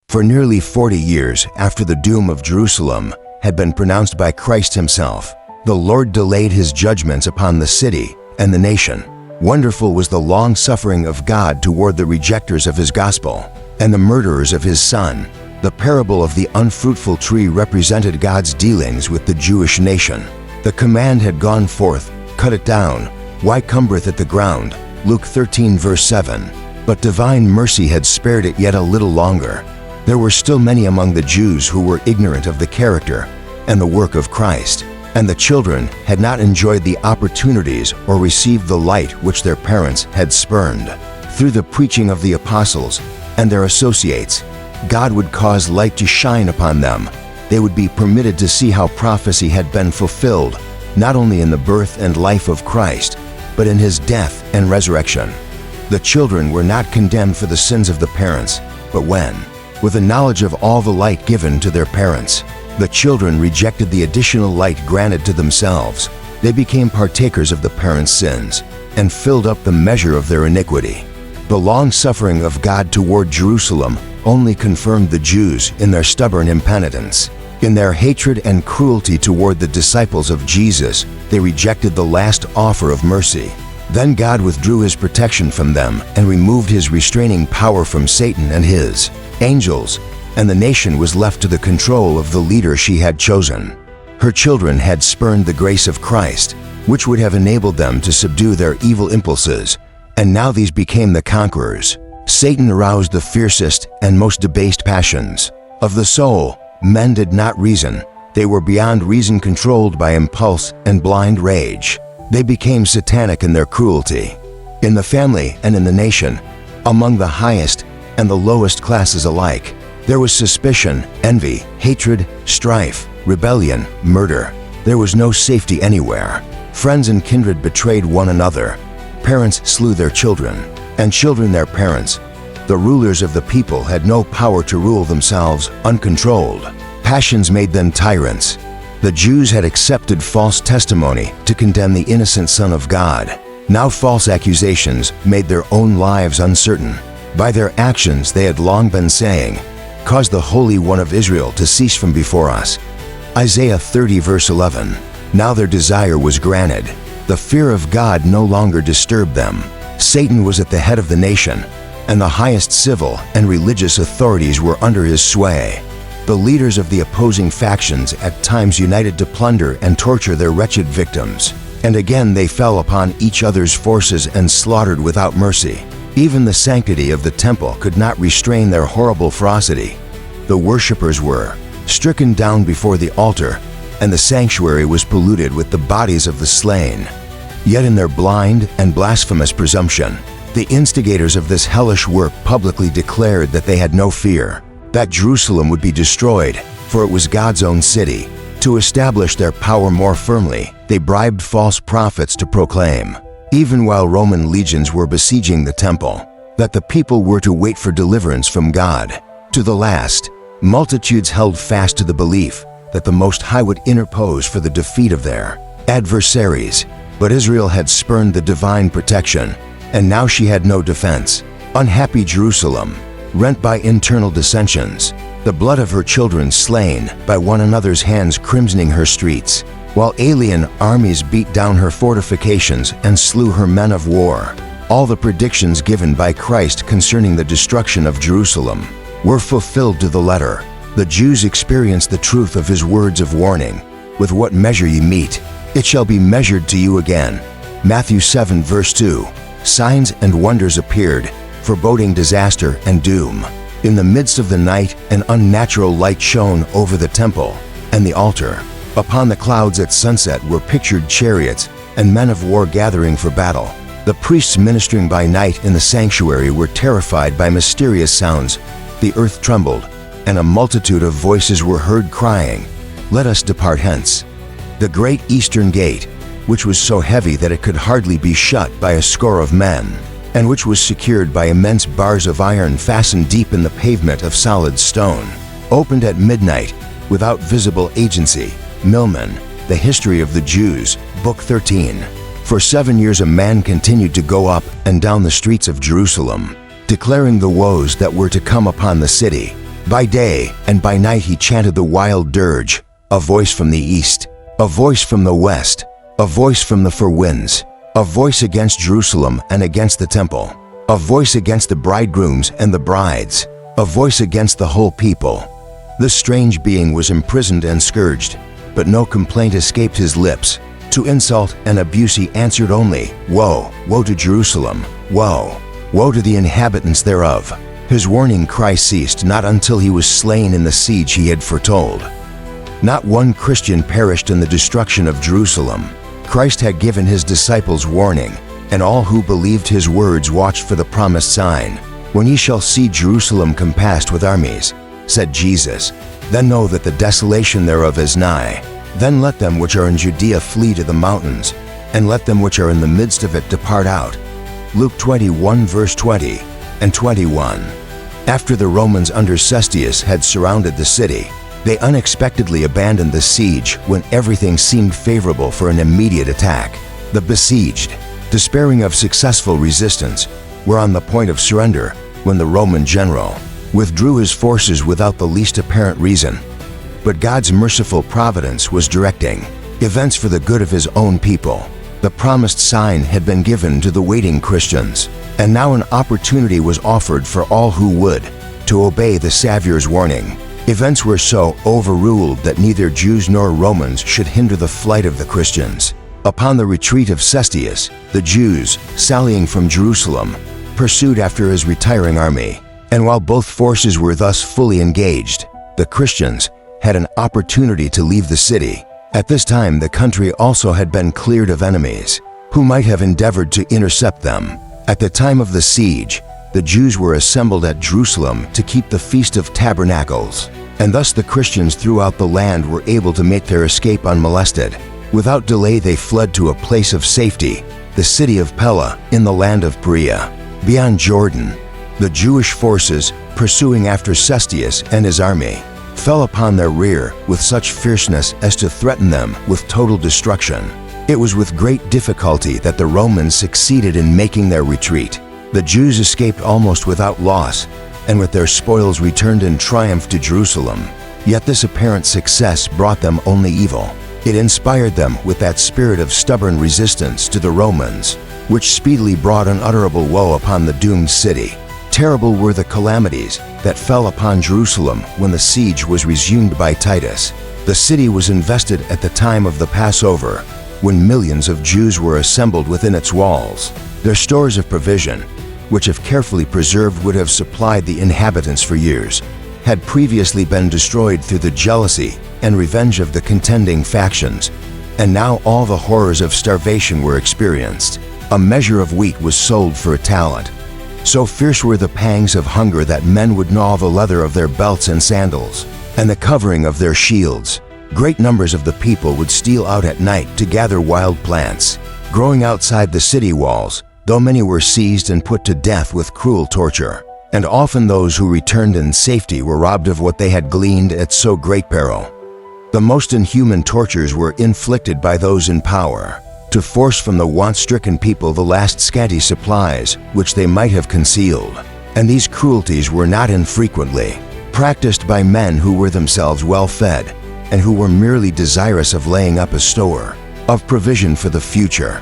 For nearly 40 years after the doom of Jerusalem had been pronounced by Christ himself, the Lord delayed his judgments upon the city and the nation. Wonderful was the long-suffering of God toward the rejectors of his gospel and the murderers of his Son. The parable of the unfruitful tree represented God's dealings with the Jewish nation. The command had gone forth, "Cut it down. Why cumbereth it the ground?" Luke 13 verse 7. But divine mercy had spared it yet a little longer. There were still many among the Jews who were ignorant of the character and the work of Christ, and the children had not enjoyed the opportunities or received the light which their parents had spurned. Through the preaching of the apostles and their associates, God would cause light to shine upon them. They would be permitted to see how prophecy had been fulfilled, not only in the birth and life of Christ, but in his death and resurrection. The children were not condemned for the sins of the parents, but when, with the knowledge of all the light given to their parents, the children rejected the additional light granted to themselves, they became partakers of the parents' sins and filled up the measure of their iniquity. The long-suffering of God toward Jerusalem only confirmed the Jews in their stubborn impenitence. In their hatred and cruelty toward the disciples of Jesus, they rejected the last offer of mercy. Then God withdrew his protection from them and removed his restraining power from Satan and his angels, and the nation was left to the control of the leader she had chosen. Her children had spurned the grace of Christ, which would have enabled them to subdue their evil impulses, and now these became the conquerors. Satan aroused the fiercest and most debased passions of the soul. Men did not reason. They were beyond reason, controlled by impulse and blind rage. They became satanic in their cruelty. In the family and in the nation, among the highest and the lowest classes alike, there was suspicion, envy, hatred, strife, rebellion, murder. There was no safety anywhere. Friends and kindred betrayed one another. Parents slew their children, and children their parents. The rulers of the people had no power to rule themselves uncontrolled. Passions made them tyrants. The Jews had accepted false testimony to condemn the innocent Son of God. Now false accusations made their own lives uncertain. By their actions they had long been saying, "Cause the Holy One of Israel to cease from before us." Isaiah 30 verse 11. Now their desire was granted. The fear of God no longer disturbed them. Satan was at the head of the nation, and the highest civil and religious authorities were under his sway. The leaders of the opposing factions at times united to plunder and torture their wretched victims, and again they fell upon each other's forces and slaughtered without mercy. Even the sanctity of the temple could not restrain their horrible ferocity. The worshippers were stricken down before the altar, and the sanctuary was polluted with the bodies of the slain. Yet in their blind and blasphemous presumption, the instigators of this hellish work publicly declared that they had no fear, that Jerusalem would be destroyed, for it was God's own city. To establish their power more firmly, they bribed false prophets to proclaim, even while Roman legions were besieging the temple, that the people were to wait for deliverance from God. To the last, multitudes held fast to the belief that the Most High would interpose for the defeat of their adversaries. But Israel had spurned the divine protection, and now she had no defense. Unhappy Jerusalem, rent by internal dissensions, the blood of her children slain by one another's hands crimsoning her streets, while alien armies beat down her fortifications and slew her men of war. All the predictions given by Christ concerning the destruction of Jerusalem were fulfilled to the letter. The Jews experienced the truth of his words of warning. With what measure ye meet, it shall be measured to you again. Matthew 7 verse 2. Signs and wonders appeared, foreboding disaster and doom. In the midst of the night, an unnatural light shone over the temple and the altar. Upon the clouds at sunset were pictured chariots and men of war gathering for battle. The priests ministering by night in the sanctuary were terrified by mysterious sounds. The earth trembled, and a multitude of voices were heard crying, "Let us depart hence." The great eastern gate, which was so heavy that it could hardly be shut by a score of men, and which was secured by immense bars of iron fastened deep in the pavement of solid stone, opened at midnight without visible agency. Milman, The History of the Jews, Book 13. For 7 years a man continued to go up and down the streets of Jerusalem, declaring the woes that were to come upon the city. By day and by night he chanted the wild dirge, a voice from the east, a voice from the west, a voice from the four winds, a voice against Jerusalem and against the temple, a voice against the bridegrooms and the brides, a voice against the whole people. This strange being was imprisoned and scourged, but no complaint escaped his lips. To insult and abuse he answered only, "Woe, woe to Jerusalem! Woe, woe to the inhabitants thereof!" His warning cry ceased not until he was slain in the siege he had foretold. Not one Christian perished in the destruction of Jerusalem. Christ had given his disciples warning, and all who believed his words watched for the promised sign. "When ye shall see Jerusalem compassed with armies," said Jesus, "then know that the desolation thereof is nigh. Then let them which are in Judea flee to the mountains, and let them which are in the midst of it depart out." Luke 21 verse 20 and 21. After the Romans under Cestius had surrounded the city, they unexpectedly abandoned the siege when everything seemed favorable for an immediate attack. The besieged, despairing of successful resistance, were on the point of surrender when the Roman general withdrew his forces without the least apparent reason. But God's merciful providence was directing events for the good of his own people. The promised sign had been given to the waiting Christians, and now an opportunity was offered for all who would to obey the Savior's warning. Events were so overruled that neither Jews nor Romans should hinder the flight of the Christians. Upon the retreat of Cestius, the Jews, sallying from Jerusalem, pursued after his retiring army. And while both forces were thus fully engaged, the Christians had an opportunity to leave the city. At this time, the country also had been cleared of enemies, who might have endeavored to intercept them. At the time of the siege, the Jews were assembled at Jerusalem to keep the Feast of Tabernacles, and thus the Christians throughout the land were able to make their escape unmolested. Without delay they fled to a place of safety, the city of Pella in the land of Perea. Beyond Jordan, the Jewish forces, pursuing after Cestius and his army, fell upon their rear with such fierceness as to threaten them with total destruction. It was with great difficulty that the Romans succeeded in making their retreat. The Jews escaped almost without loss, and with their spoils returned in triumph to Jerusalem. Yet this apparent success brought them only evil. It inspired them with that spirit of stubborn resistance to the Romans, which speedily brought unutterable woe upon the doomed city. Terrible were the calamities that fell upon Jerusalem when the siege was resumed by Titus. The city was invested at the time of the Passover, when millions of Jews were assembled within its walls. Their stores of provision, which if carefully preserved would have supplied the inhabitants for years, had previously been destroyed through the jealousy and revenge of the contending factions, and now all the horrors of starvation were experienced. A measure of wheat was sold for a talent. So fierce were the pangs of hunger that men would gnaw the leather of their belts and sandals, and the covering of their shields. Great numbers of the people would steal out at night to gather wild plants, growing outside the city walls, though many were seized and put to death with cruel torture. And often those who returned in safety were robbed of what they had gleaned at so great peril. The most inhuman tortures were inflicted by those in power, to force from the want-stricken people the last scanty supplies which they might have concealed. And these cruelties were not infrequently practiced by men who were themselves well-fed and who were merely desirous of laying up a store of provision for the future.